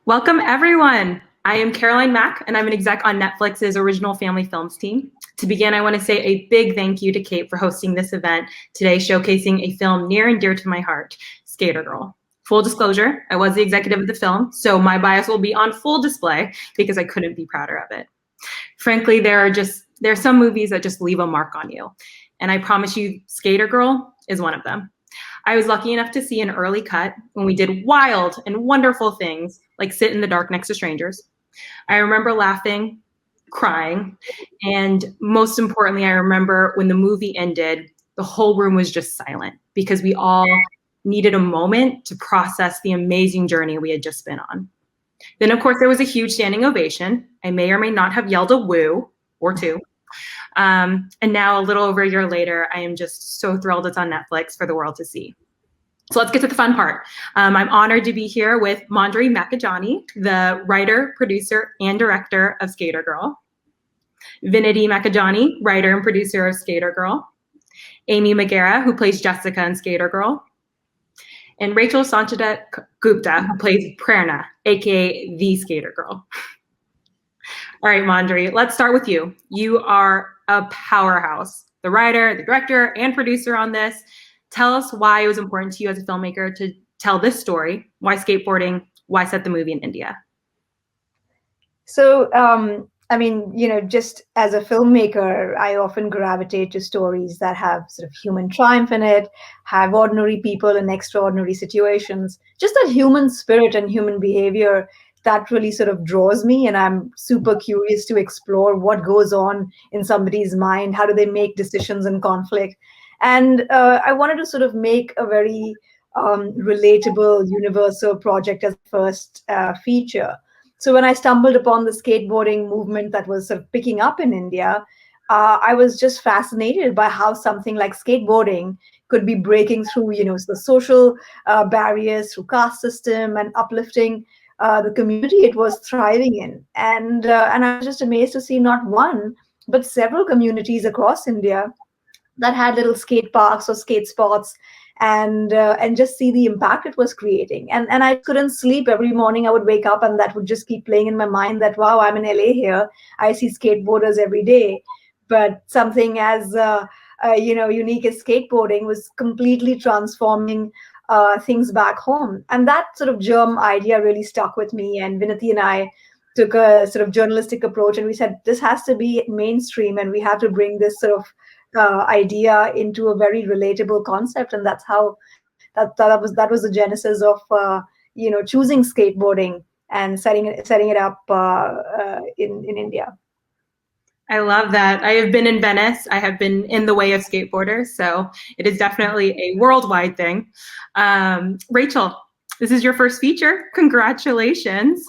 Welcome, everyone. I am Caroline Mack, and I'm an exec on Netflix's original family films team. To begin, I want to say a big thank you to Kate for hosting this event today, showcasing a film near and dear to my heart, Skater Girl. Full disclosure, I was the executive of the film, so my bias will be on full display because I couldn't be prouder of it. Frankly, there are some movies that just leave a mark on you, and I promise you, Skater Girl is one of them. I was lucky enough to see an early cut when we did wild and wonderful things like sit in the dark next to strangers. I remember laughing, crying, and most importantly, I remember when the movie ended, the whole room was just silent because we all needed a moment to process the amazing journey we had just been on. Then, of course, there was a huge standing ovation. I may or may not have yelled a woo or two. And now, a little over a year later, I am just so thrilled it's on Netflix for the world to see. So let's get to the fun part. I'm honored to be here with Manjari Makijany, the writer, producer, and director of Skater Girl. Vinati Makijany, writer and producer of Skater Girl. Amy Maghera, who plays Jessica in Skater Girl. And Saanchita Gupta, who plays Prerna, aka the Skater Girl. All right, Manjari, let's start with you. You are a powerhouse, the writer, the director, and producer on this. Tell us why it was important to you as a filmmaker to tell this story, why skateboarding, why set the movie in India? So, I mean, just as a filmmaker, I often gravitate to stories that have sort of human triumph in it, have ordinary people in extraordinary situations, just that human spirit and human behavior that really sort of draws me. And I'm super curious to explore what goes on in somebody's mind. How do they make decisions in conflict? And I wanted to sort of make a very relatable, universal project as first feature. So when I stumbled upon the skateboarding movement that was sort of picking up in India, I was just fascinated by how something like skateboarding could be breaking through, the social barriers through caste system and uplifting the community it was thriving in. And I was just amazed to see not one, but several communities across India that had little skate parks or skate spots, and just see the impact it was creating. And I couldn't sleep. Every morning I would wake up and that would just keep playing in my mind that, wow, I'm in LA here. I see skateboarders every day. But something as unique as skateboarding was completely transforming things back home. And that sort of germ idea really stuck with me. And Vinati and I took a sort of journalistic approach, and we said this has to be mainstream, and we have to bring this sort of idea into a very relatable concept. And that's how that was the genesis of choosing skateboarding and setting it up in India. I love that. I have been in Venice. I have been in the way of skateboarders, so it is definitely a worldwide thing. Rachel, this is your first feature. Congratulations.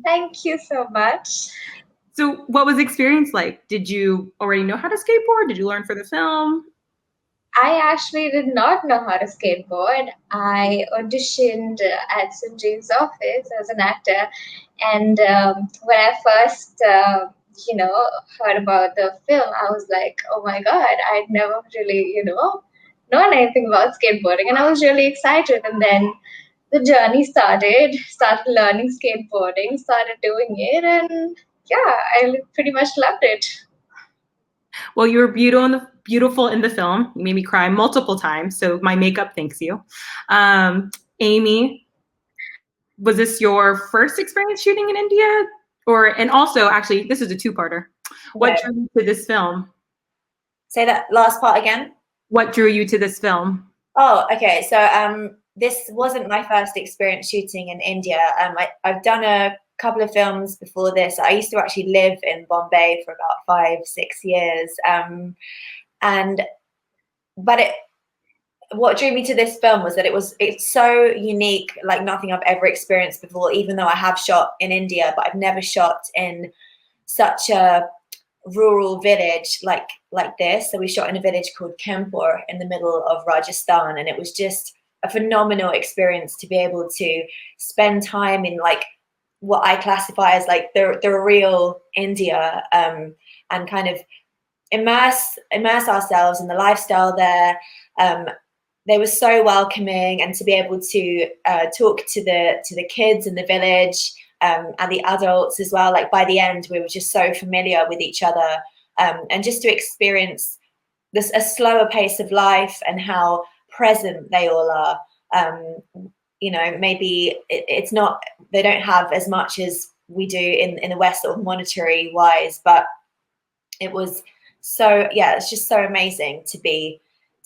Thank you so much. So what was the experience like? Did you already know how to skateboard? Did you learn for the film? I actually did not know how to skateboard. I auditioned at Sanjeev's office as an actor. And when I first, heard about the film, I was like, oh my God, I'd never really, known anything about skateboarding. And I was really excited. And then the journey started learning skateboarding, started doing it. And yeah, I pretty much loved it. Well, you were beautiful in the film. You made me cry multiple times, so my makeup thanks you. Amy, was this your first experience shooting in India? And also, actually, this is a two-parter. What drew you to this film? Say that last part again. What drew you to this film? Oh, okay. So this wasn't my first experience shooting in India. I've done a couple of films before this. I used to actually live in Bombay for about 5-6 years. What drew me to this film was that it's so unique, like nothing I've ever experienced before, even though I have shot in India, but I've never shot in such a rural village like this. So we shot in a village called Kanpur in the middle of Rajasthan, and it was just a phenomenal experience to be able to spend time in like what I classify as like the real India, and kind of immerse ourselves in the lifestyle there, they were so welcoming, and to be able to talk to the kids in the village, and the adults as well. Like by the end, we were just so familiar with each other, and just to experience this a slower pace of life and how present they all are. You know, maybe it's not, they don't have as much as we do in the West, sort of monetary wise, but it was so, yeah, it's just so amazing to be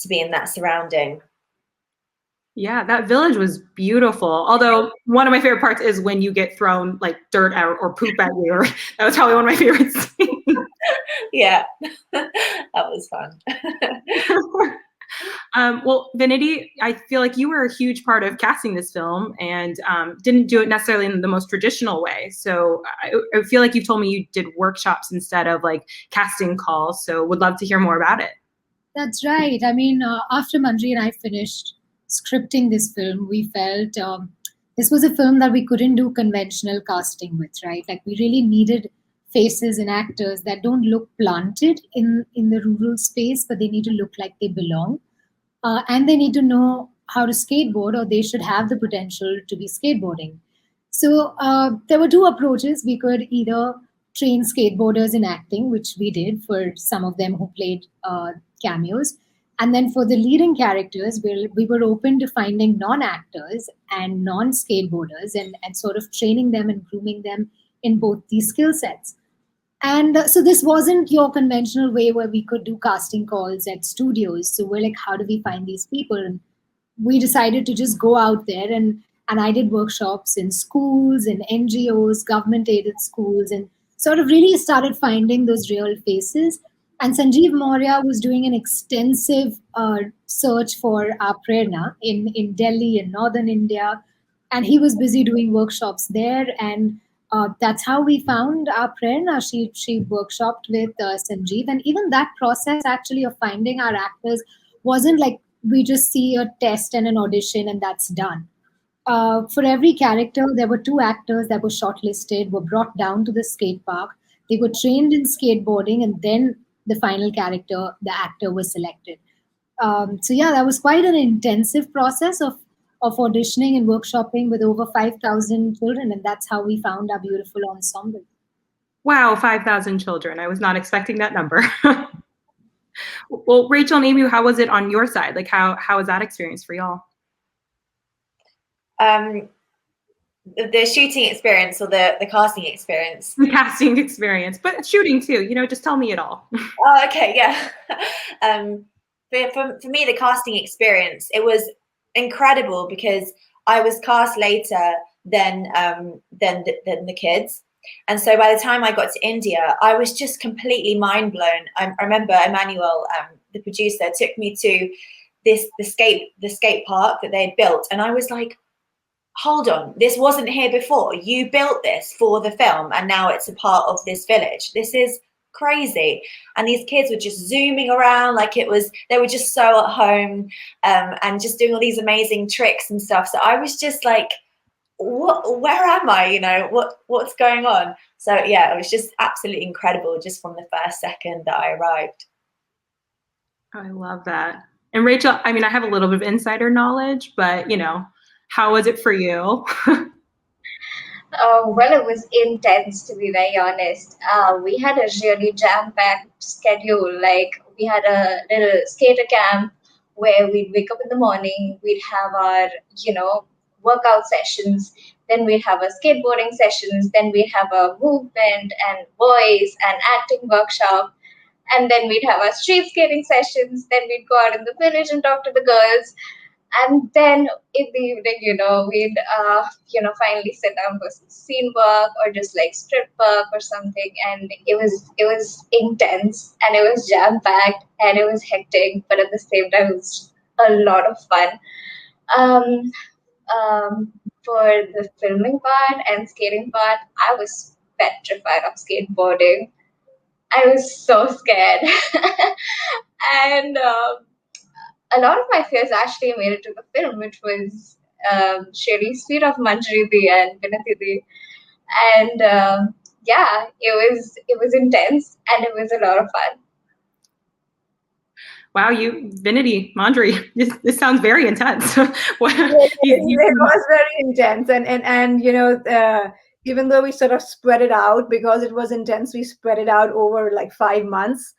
in that surrounding. Yeah, that village was beautiful. Although one of my favorite parts is when you get thrown like dirt out or poop at you. That was probably one of my favorite scenes. Yeah, that was fun. Well, Vinati, I feel like you were a huge part of casting this film and didn't do it necessarily in the most traditional way. So I feel like you've told me you did workshops instead of like casting calls. So would love to hear more about it. That's right. I mean, after Manjari and I finished scripting this film, we felt this was a film that we couldn't do conventional casting with, right? Like we really needed faces and actors that don't look planted in the rural space, but they need to look like they belong. And they need to know how to skateboard, or they should have the potential to be skateboarding. So there were two approaches. We could either train skateboarders in acting, which we did for some of them who played cameos. And then for the leading characters, we were open to finding non-actors and non-skateboarders and sort of training them and grooming them in both these skill sets. And so this wasn't your conventional way where we could do casting calls at studios. So we're like, how do we find these people? And we decided to just go out there, and I did workshops in schools and NGOs, government-aided schools, and sort of really started finding those real faces. And Sanjeev Maurya was doing an extensive search for our Prerna in Delhi and northern India. And he was busy doing workshops there. And that's how we found our Prerna. She workshopped with Sanjeev. And even that process actually of finding our actors wasn't like we just see a test and an audition and that's done. For every character, there were 2 actors that were shortlisted, were brought down to the skate park. They were trained in skateboarding, and then the final character, the actor, was selected. So yeah, that was quite an intensive process of auditioning and workshopping with over 5,000 children, and that's how we found our beautiful ensemble. Wow, 5,000 children. I was not expecting that number. Well, Rachel and Amy, how was it on your side? Like, how was that experience for y'all? The shooting experience or the casting experience? The casting experience, but shooting too. You know, just tell me it all. Oh, okay, yeah. For me, the casting experience, it was incredible because I was cast later than the kids. And so by the time I got to India, I was just completely mind blown. I remember Emmanuel, the producer, took me to the skate park that they had built, and I was like, hold on, this wasn't here before. You built this for the film, and now it's a part of this village. This is crazy. And these kids were just zooming around like they were just so at home, and just doing all these amazing tricks and stuff. So I was just like, where am I? You know, what's going on? So yeah, it was just absolutely incredible just from the first second that I arrived. I love that. And Rachel, I mean, I have a little bit of insider knowledge, but you know, how was it for you? Well, it was intense, to be very honest. We had a really jam-packed schedule. Like, we had a little skater camp where we'd wake up in the morning, we'd have our, workout sessions, then we'd have our skateboarding sessions, then we'd have a movement and voice and acting workshop, and then we'd have our street skating sessions, then we'd go out in the village and talk to the girls. And then in the evening, we'd, finally sit down for some scene work or just like strip work or something. And it was intense and it was jam packed and it was hectic, but at the same time, it was a lot of fun. For the filming part and skating part, I was petrified of skateboarding. I was so scared. And a lot of my fears actually made it to the film, which was really sweet of Manjari and Vinati. And yeah, it was intense and it was a lot of fun. Wow, Vinati, Manjari, this sounds very intense. It was very intense, and even though we sort of spread it out because it was intense, we spread it out over like 5 months.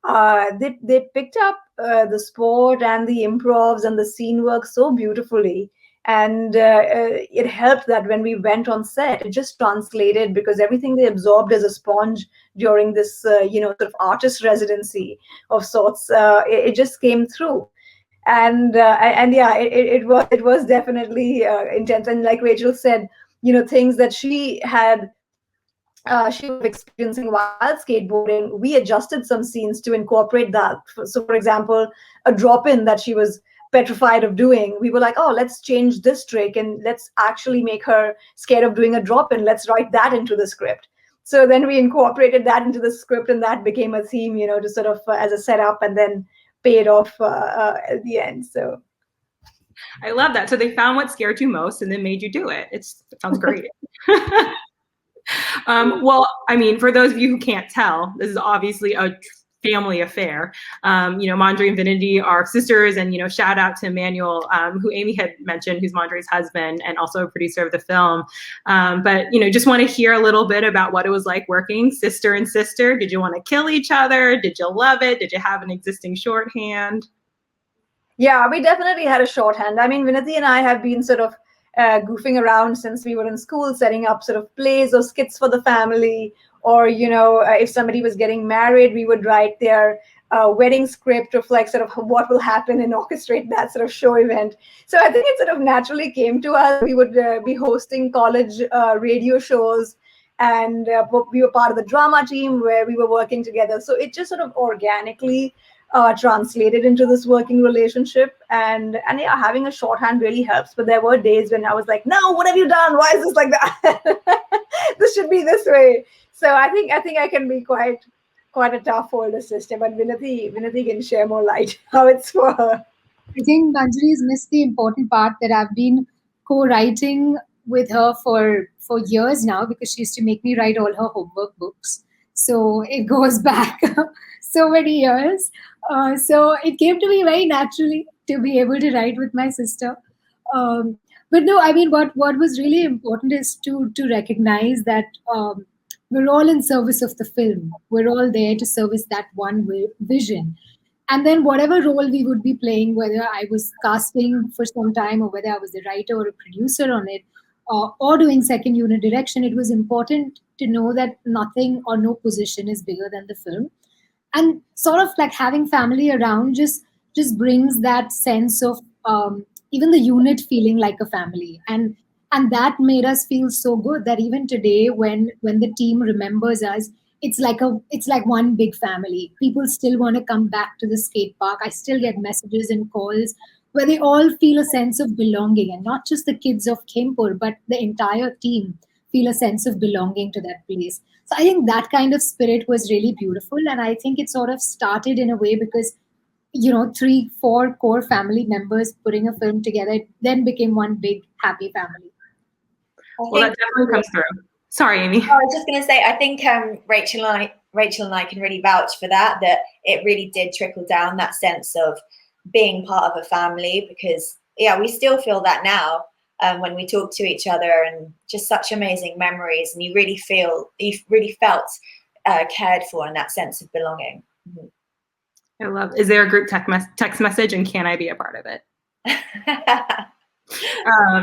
They picked up the sport and the improvs and the scene work so beautifully, and it helped that when we went on set, it just translated because everything they absorbed as a sponge during this sort of artist residency of sorts, it just came through. And yeah, it was definitely intense. And like Rachel said, things that she was experiencing while skateboarding, we adjusted some scenes to incorporate that. So, for example, a drop-in that she was petrified of doing, we were like, oh, let's change this trick and let's actually make her scared of doing a drop-in. Let's write that into the script. So then we incorporated that into the script, and that became a theme, to sort of as a setup, and then paid off at the end. So I love that. So they found what scared you most and then made you do it. It sounds great. Well, I mean, for those of you who can't tell, this is obviously a family affair. Manjari and Vinati are sisters, and, shout out to Emmanuel, who Amy had mentioned, who's Manjari's husband and also a producer of the film. But, just want to hear a little bit about what it was like working sister and sister. Did you want to kill each other? Did you love it? Did you have an existing shorthand? Yeah, we definitely had a shorthand. I mean, Vinati and I have been sort of goofing around since we were in school, setting up sort of plays or skits for the family. Or, if somebody was getting married, we would write their wedding script of like sort of what will happen and orchestrate that sort of show event. So I think it sort of naturally came to us. We would be hosting college radio shows, and we were part of the drama team where we were working together. So it just sort of organically translated into this working relationship, and yeah, having a shorthand really helps. But there were days when I was like, no, what have you done? Why is this like that? This should be this way. So I think I can be quite a tough older sister, but Vinati can share more light how it's for her. I think Manjari's missed the important part that I've been co-writing with her for years now, because she used to make me write all her homework books. So it goes back so many years. So it came to me very naturally to be able to write with my sister. But no, I mean, what was really important is to recognize that we're all in service of the film. We're all there to service that one vision. And then whatever role we would be playing, whether I was casting for some time or whether I was the writer or a producer on it, or doing second unit direction, it was important to know that nothing or no position is bigger than the film. And sort of like having family around just brings that sense of even the unit feeling like a family. And that made us feel so good that even today, when the team remembers us, it's like one big family. People still want to come back to the skate park. I still get messages and calls where they all feel a sense of belonging, and not just the kids of Kempur, but the entire team feel a sense of belonging to that place. So I think that kind of spirit was really beautiful, and I think it sort of started in a way because 3-4 core family members putting a film together, it then became one big happy family. Well, that definitely comes through. Sorry, Amy. I was just going to say, I think Rachel and I can really vouch for that it really did trickle down, that sense of being part of a family, because yeah, we still feel that now when we talk to each other, and just such amazing memories, and you really felt cared for, in that sense of belonging. Mm-hmm. I love. Is there a group text message, and can I be a part of it?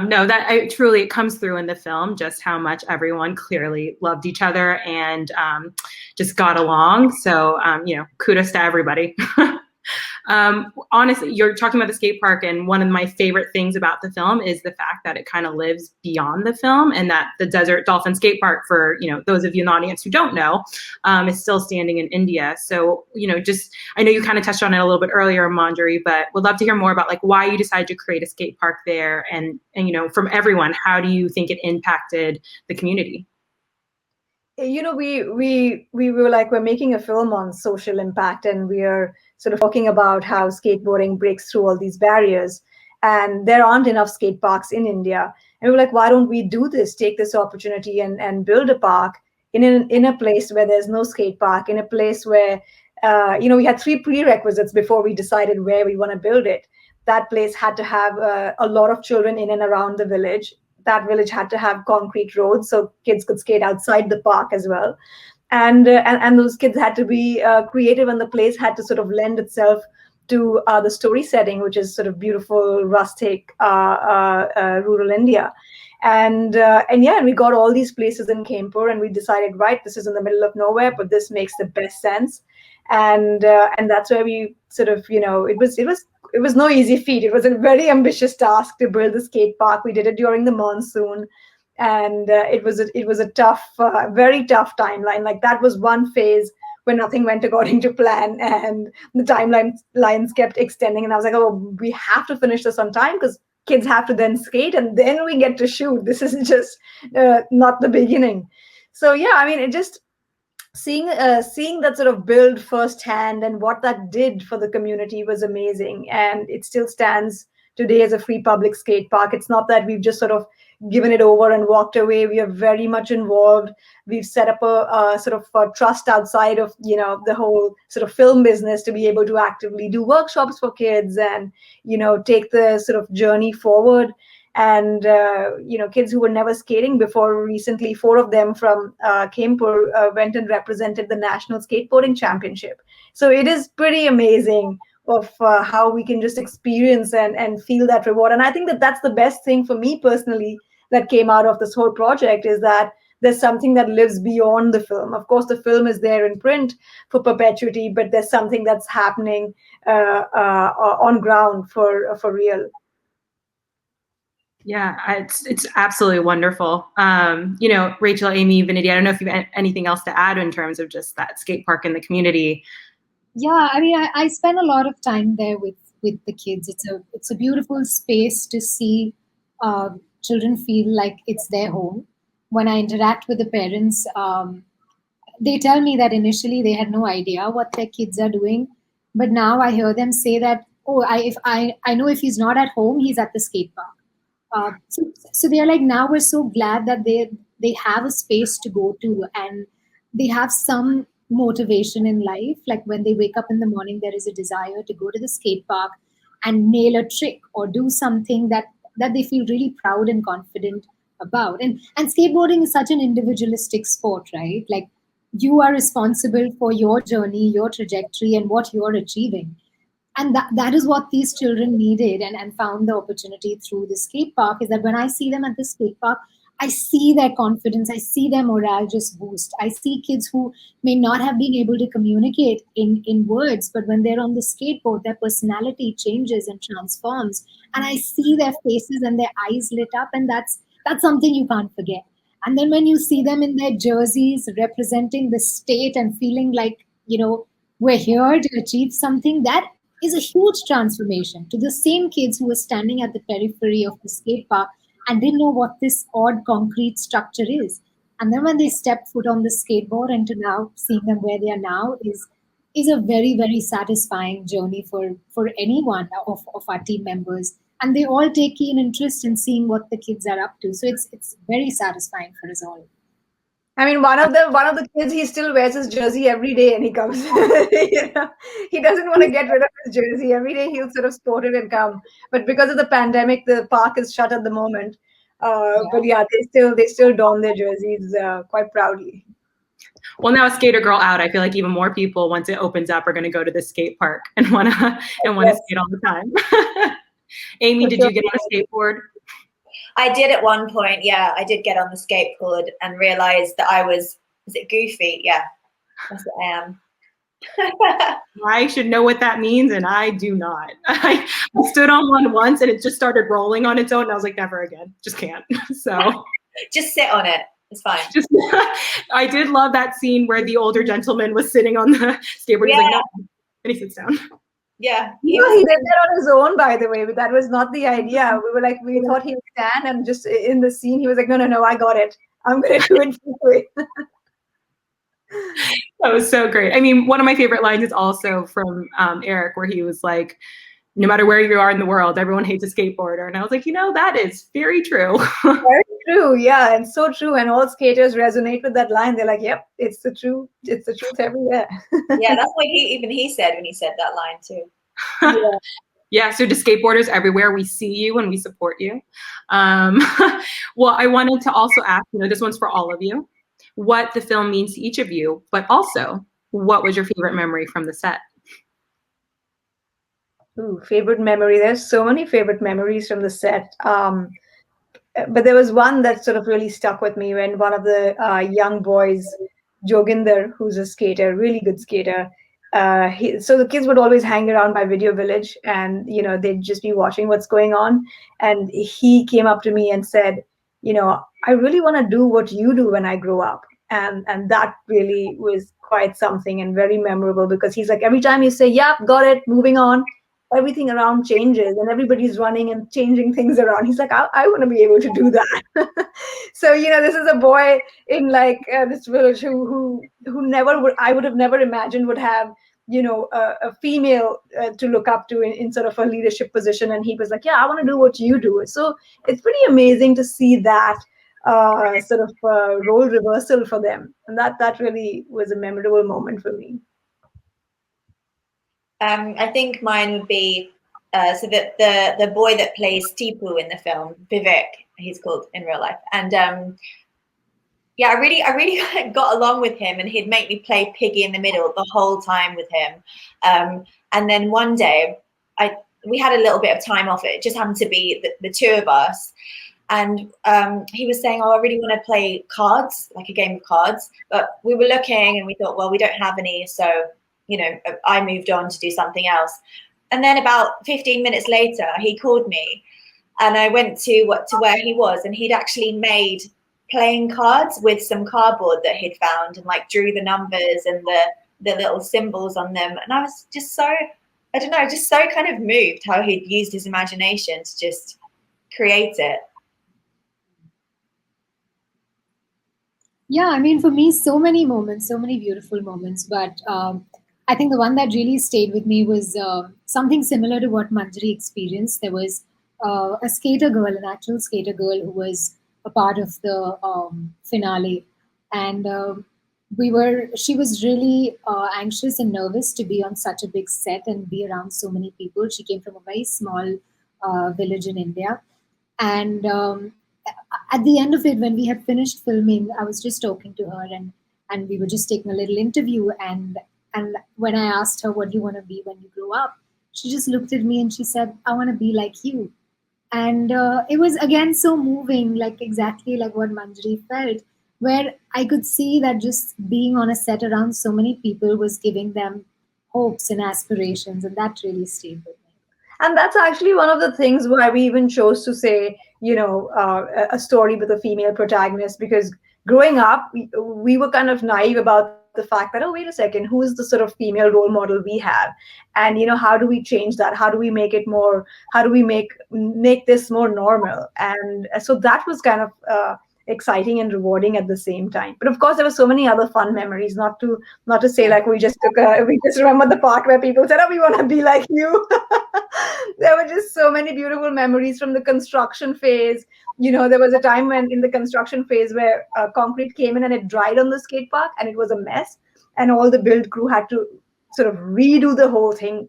No, it comes through in the film, just how much everyone clearly loved each other and just got along. So, kudos to everybody. Honestly, you're talking about the skate park, and one of my favorite things about the film is the fact that it kind of lives beyond the film, and that the Desert Dolphin Skate Park, for those of you in the audience who don't know, is still standing in India. So I know you kind of touched on it a little bit earlier, Manjari, but would love to hear more about like why you decided to create a skate park there, and from everyone, how do you think it impacted the community? We were like, we're making a film on social impact, and we are sort of talking about how skateboarding breaks through all these barriers, and there aren't enough skate parks in India. And we were like, why don't we do this, take this opportunity and build a park in a place where there's no skate park, in a place where we had 3 prerequisites before we decided where we want to build it. That place had to have a lot of children in and around the village. That village had to have concrete roads so kids could skate outside the park as well. And those kids had to be creative, and the place had to sort of lend itself to the story setting, which is sort of beautiful, rustic, rural India. And we got all these places in Kempur, and we decided, right, this is in the middle of nowhere, but this makes the best sense. And that's where we sort of, it was no easy feat. It was a very ambitious task to build the skate park. We did it during the monsoon, and it was a tough, very tough timeline. Like, that was one phase where nothing went according to plan, and the timelines kept extending. And I was like, oh, we have to finish this on time because kids have to then skate, and then we get to shoot. This is just not the beginning. So yeah, I mean, it just seeing that sort of build firsthand and what that did for the community was amazing. And it still stands today as a free public skate park. It's not that we've just sort of given it over and walked away. We are very much involved. We've set up a sort of a trust outside of, the whole sort of film business to be able to actively do workshops for kids and, take the sort of journey forward. And, kids who were never skating before, recently, 4 of them from Kempur went and represented the National Skateboarding Championship. So it is pretty amazing of how we can just experience and feel that reward. And I think that that's the best thing for me personally that came out of this whole project, is that there's something that lives beyond the film. Of course, the film is there in print for perpetuity, but there's something that's happening on ground for real. Yeah, it's absolutely wonderful. Rachel, Amy, Vinati, I don't know if you have anything else to add in terms of just that skate park in the community. Yeah, I mean, I spend a lot of time there with the kids. It's a beautiful space to see children feel like it's their home. When I interact with the parents, they tell me that initially they had no idea what their kids are doing, but now I hear them say that, oh, I know if he's not at home, he's at the skate park. So they're like, now we're so glad that they have a space to go to, and they have some motivation in life. Like, when they wake up in the morning, there is a desire to go to the skate park and nail a trick or do something that they feel really proud and confident about. And skateboarding is such an individualistic sport, right? Like, you are responsible for your journey, your trajectory, and what you're achieving. And that is what these children needed and found the opportunity through the skate park, is that when I see them at the skate park, I see their confidence, I see their morale just boost. I see kids who may not have been able to communicate in words, but when they're on the skateboard, their personality changes and transforms. And I see their faces and their eyes lit up, and that's something you can't forget. And then when you see them in their jerseys representing the state and feeling like, we're here to achieve something, that is a huge transformation to the same kids who were standing at the periphery of the skate park and didn't know what this odd concrete structure is. And then when they step foot on the skateboard, and to now seeing them where they are now is a very, very satisfying journey for anyone of our team members. And they all take keen interest in seeing what the kids are up to. So it's very satisfying for us all. I mean, one of the kids, he still wears his jersey every day, and he comes. He doesn't want to get rid of his jersey. Every day he'll sort of sport it and come. But because of the pandemic, the park is shut at the moment. But yeah, they still don their jerseys quite proudly. Well, now Skater Girl out, I feel like even more people, once it opens up, are going to go to the skate park and want to skate all the time. Amy, did you get on a skateboard? I did at one point, yeah. I did get on the skateboard and realized that is it goofy? Yeah, that's what I am. I should know what that means, and I do not. I stood on one once, and it just started rolling on its own, and I was like, never again. Just can't. So just sit on it. It's fine. I did love that scene where the older gentleman was sitting on the skateboard. Yeah. He's like, no. And he sits down. Yeah. He did that on his own, by the way, but that was not the idea. We thought he would stand, and just in the scene, he was like, no, I got it. I'm going to do it this way. That was so great. I mean, one of my favorite lines is also from Eric, where he was like, no matter where you are in the world, everyone hates a skateboarder. And I was like, that is very true. Very true. Yeah, and so true. And all skaters resonate with that line. They're like, "Yep, it's the truth. It's the truth everywhere." Yeah, that's what he said when he said that line too. Yeah. Yeah, so to skateboarders everywhere, we see you and we support you. Well, I wanted to also ask, this one's for all of you, what the film means to each of you, but also what was your favorite memory from the set? Ooh, favorite memory. There's so many favorite memories from the set. But there was one that sort of really stuck with me when one of the young boys, Joginder, who's a skater, really good skater. So the kids would always hang around my video village, and they'd just be watching what's going on. And he came up to me and said, I really want to do what you do when I grow up. And that really was quite something and very memorable, because he's like, every time you say, "Yep, got it, moving on," everything around changes and everybody's running and changing things around. He's like, I want to be able to do that. So this is a boy in like this village who never would, I would have never imagined would have a female to look up to in sort of a leadership position. And he was like, yeah, I want to do what you do. So it's pretty amazing to see that sort of role reversal for them, and that really was a memorable moment for me. I think mine would be so that the boy that plays Tipu in the film, Vivek, he's called in real life, and yeah, I really got along with him, and he'd make me play piggy in the middle the whole time with him. And then one day, we had a little bit of time off. It just happened to be the two of us, and he was saying, "Oh, I really want to play cards, like a game of cards." But we were looking, and we thought, well, we don't have any, so I moved on to do something else. And then about 15 minutes later, he called me, and I went to where he was, and he'd actually made playing cards with some cardboard that he'd found, and like drew the numbers and the little symbols on them. And I was just so, I don't know, just so kind of moved how he'd used his imagination to just create it. Yeah, I mean, for me, so many moments, so many beautiful moments. But I think the one that really stayed with me was something similar to what Manjari experienced. There was a skater girl, an actual skater girl, who was a part of the finale. And she was really anxious and nervous to be on such a big set and be around so many people. She came from a very small village in India. And at the end of it, when we had finished filming, I was just talking to her, and we were just taking a little interview. And when I asked her, what do you want to be when you grow up? She just looked at me and she said, I want to be like you. And it was, again, so moving, like exactly like what Manjari felt, where I could see that just being on a set around so many people was giving them hopes and aspirations. And that really stayed with me. And that's actually one of the things why we even chose to say, a story with a female protagonist, because growing up, we were kind of naive about the fact that, oh, wait a second, who is the sort of female role model we have? And, how do we change that? How do we make it more, how do we make this more normal? And so that was kind of exciting and rewarding at the same time. But of course, there were so many other fun memories, not to say like we just remember the part where people said, oh, we want to be like you. There were just so many beautiful memories from the construction phase. There was a time when in the construction phase where concrete came in and it dried on the skate park, and it was a mess. And all the build crew had to sort of redo the whole thing,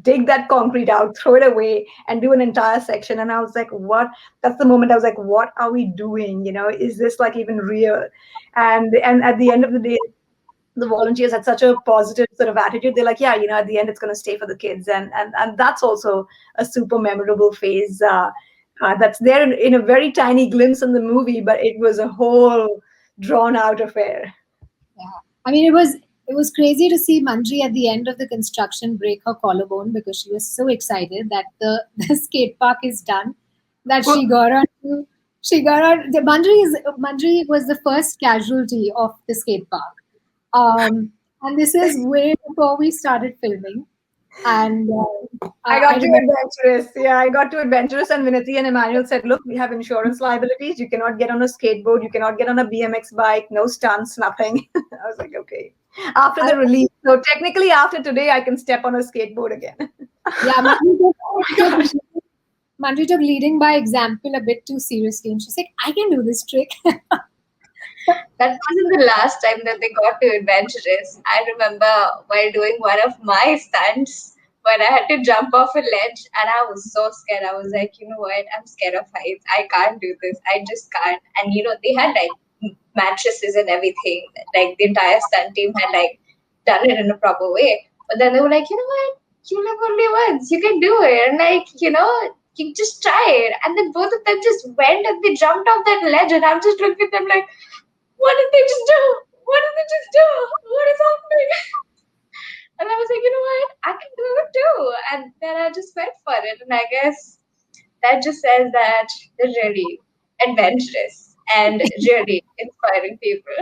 dig that concrete out, throw it away, and do an entire section. And I was like, what? That's the moment I was like, what are we doing? Is this like even real? And at the end of the day, the volunteers had such a positive sort of attitude. They're like, yeah, at the end it's going to stay for the kids. And that's also a super memorable phase that's there in a very tiny glimpse in the movie, but it was a whole drawn out affair. Yeah. I mean, it was crazy to see Manjari at the end of the construction break her collarbone because she was so excited that the skate park is done, that she got on. Manjari was the first casualty of the skate park. And this is way before we started filming. And I got too adventurous. Yeah, I got too adventurous. And Vinati and Emmanuel said, look, we have insurance liabilities. You cannot get on a skateboard. You cannot get on a BMX bike. No stunts, nothing. I was like, okay. After the release. So technically after today, I can step on a skateboard again. Yeah. Manjari took leading by example a bit too seriously, and she's like, "I can do this trick." That wasn't the last time that they got too adventurous. I remember while doing one of my stunts when I had to jump off a ledge and I was so scared. I was like, you know what? I'm scared of heights. I can't do this. I just can't. And they had like mattresses and everything. Like the entire stunt team had like done it in a proper way. But then they were like, you know what? You live only once. You can do it. And like, you just try it. And then both of them just went and they jumped off that ledge. And I'm just looking at them like, what did they just do? What did they just do? What is happening? And I was like, you know what? I can do it too. And then I just went for it. And I guess that just says that they're really adventurous and really inspiring people.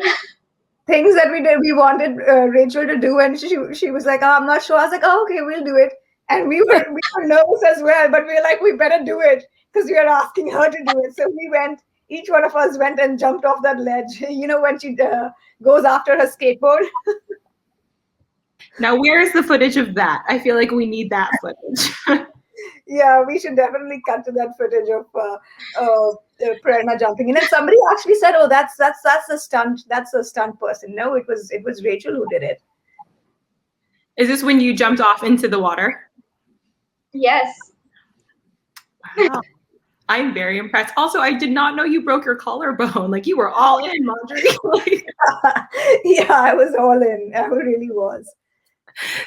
Things that we wanted Rachel to do, and she was like, oh, I'm not sure. I was like, oh, okay, we'll do it. And we were nervous as well, but we were like, we better do it because we are asking her to do it. So we went. Each one of us went and jumped off that ledge. When she goes after her skateboard. Now, where is the footage of that? I feel like we need that footage. Yeah, we should definitely cut to that footage of Prerna jumping in. And somebody actually said, "Oh, that's a stunt. That's a stunt person." No, it was Rachel who did it. Is this when you jumped off into the water? Yes. Wow. I'm very impressed. Also, I did not know you broke your collarbone. Like, you were all in, Manjari. Yeah, I was all in. I really was.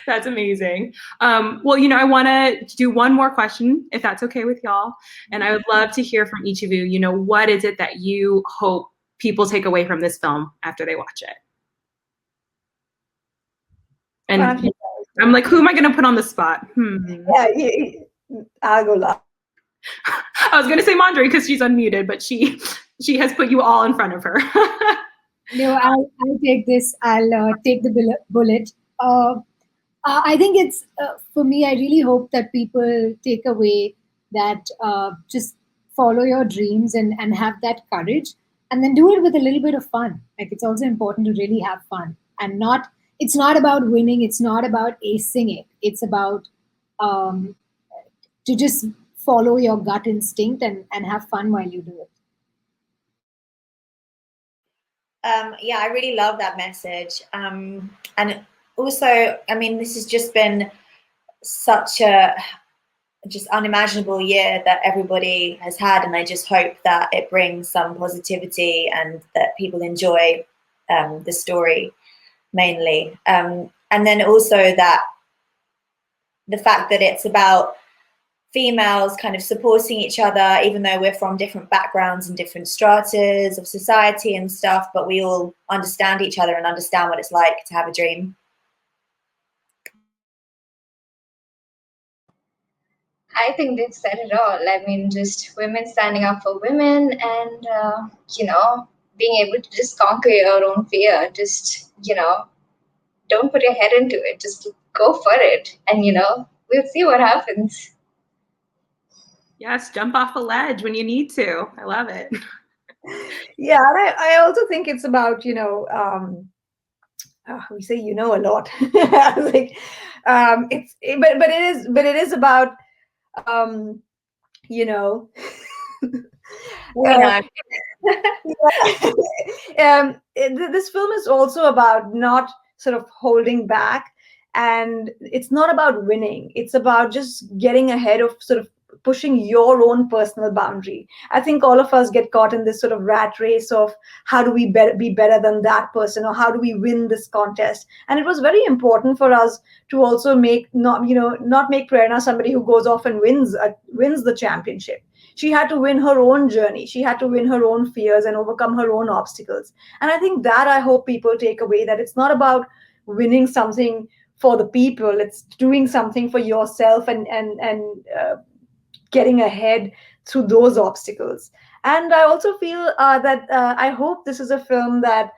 That's amazing. Well, I want to do one more question, if that's okay with y'all. And I would love to hear from each of you, what is it that you hope people take away from this film after they watch it? And I'm like, who am I going to put on the spot? Yeah, I'll go last. I was going to say Manjari because she's unmuted, but she has put you all in front of her. No, I'll take this. I'll take the bullet. I think it's, for me, I really hope that people take away that just follow your dreams and have that courage, and then do it with a little bit of fun. Like, it's also important to really have fun, and it's not about winning. It's not about acing it. It's about to just follow your gut instinct and have fun while you do it. Yeah, I really love that message. And also, I mean, this has just been such a just unimaginable year that everybody has had, and I just hope that it brings some positivity and that people enjoy the story mainly. And then also that the fact that it's about females kind of supporting each other, even though we're from different backgrounds and different stratas of society and stuff, but we all understand each other and understand what it's like to have a dream. I think they've said it all. I mean, just women standing up for women and, being able to just conquer your own fear. Just, don't put your head into it. Just go for it. And, we'll see what happens. Yes, jump off a ledge when you need to. I love it. Yeah, and I also think it's about, we say a lot. Like, but it is about, this film is also about not sort of holding back, and it's not about winning. It's about just getting ahead of sort of pushing your own personal boundary. I think all of us get caught in this sort of rat race of how do we be better than that person, or how do we win this contest. And it was very important for us to also not make Prerna somebody who goes off and wins the championship. She had to win her own journey. She had to win her own fears and overcome her own obstacles. And I think that I hope people take away, that it's not about winning something for the people. It's doing something for yourself and getting ahead through those obstacles. And I also feel that I hope this is a film that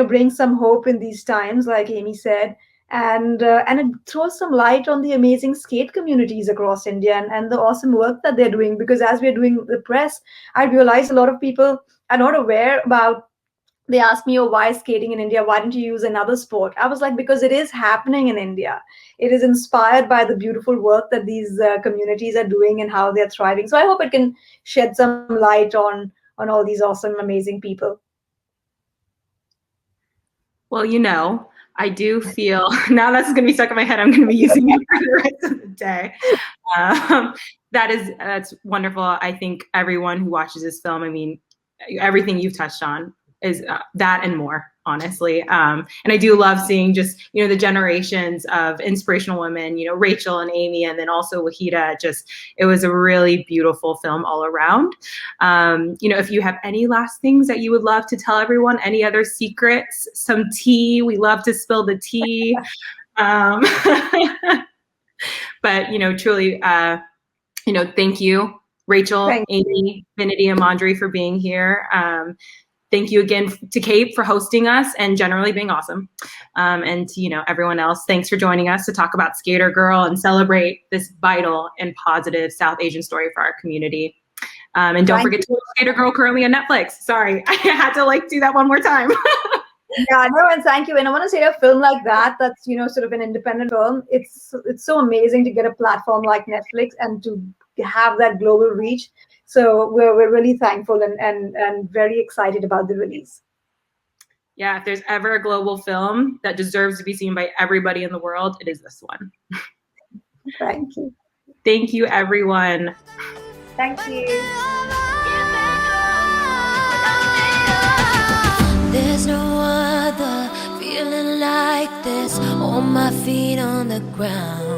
brings some hope in these times, like Amy said, and it throws some light on the amazing skate communities across India and the awesome work that they're doing. Because as we're doing the press, I realize a lot of people are not aware about they asked me, oh, why skating in India? Why don't you use another sport? I was like, because it is happening in India. It is inspired by the beautiful work that these communities are doing and how they're thriving. So I hope it can shed some light on all these awesome, amazing people. Well, I do feel now that's going to be stuck in my head. I'm going to be using it for the rest of the day. That's wonderful. I think everyone who watches this film, I mean, everything you've touched on is that and more, honestly. And I do love seeing just, the generations of inspirational women, Rachel and Amy, and then also Wahida. Just, it was a really beautiful film all around. If you have any last things that you would love to tell everyone, any other secrets, some tea, we love to spill the tea. But, truly, thank you, Rachel, Amy, Vinati, and Manjari for being here. Thank you again to Kate for hosting us and generally being awesome. And to, everyone else, thanks for joining us to talk about Skater Girl and celebrate this vital and positive South Asian story for our community. And don't forget to watch Skater Girl currently on Netflix. Sorry, I had to do that one more time. Yeah, no, and thank you. And I want to say, a film like that, that's, sort of an independent film, it's so amazing to get a platform like Netflix and to have that global reach. So we're really thankful and very excited about the release. Yeah, if there's ever a global film that deserves to be seen by everybody in the world, it is this one. Thank you. Thank you, everyone. Thank you. There's no other feeling like this, on my feet on the ground.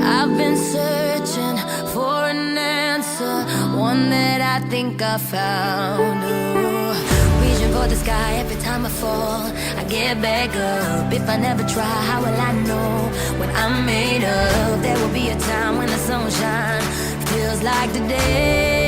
I've been searching for an answer, one that I think I found. Ooh, reaching for the sky every time I fall, I get back up. If I never try, how will I know what I'm made of? There will be a time when the sun will shine, feels like today.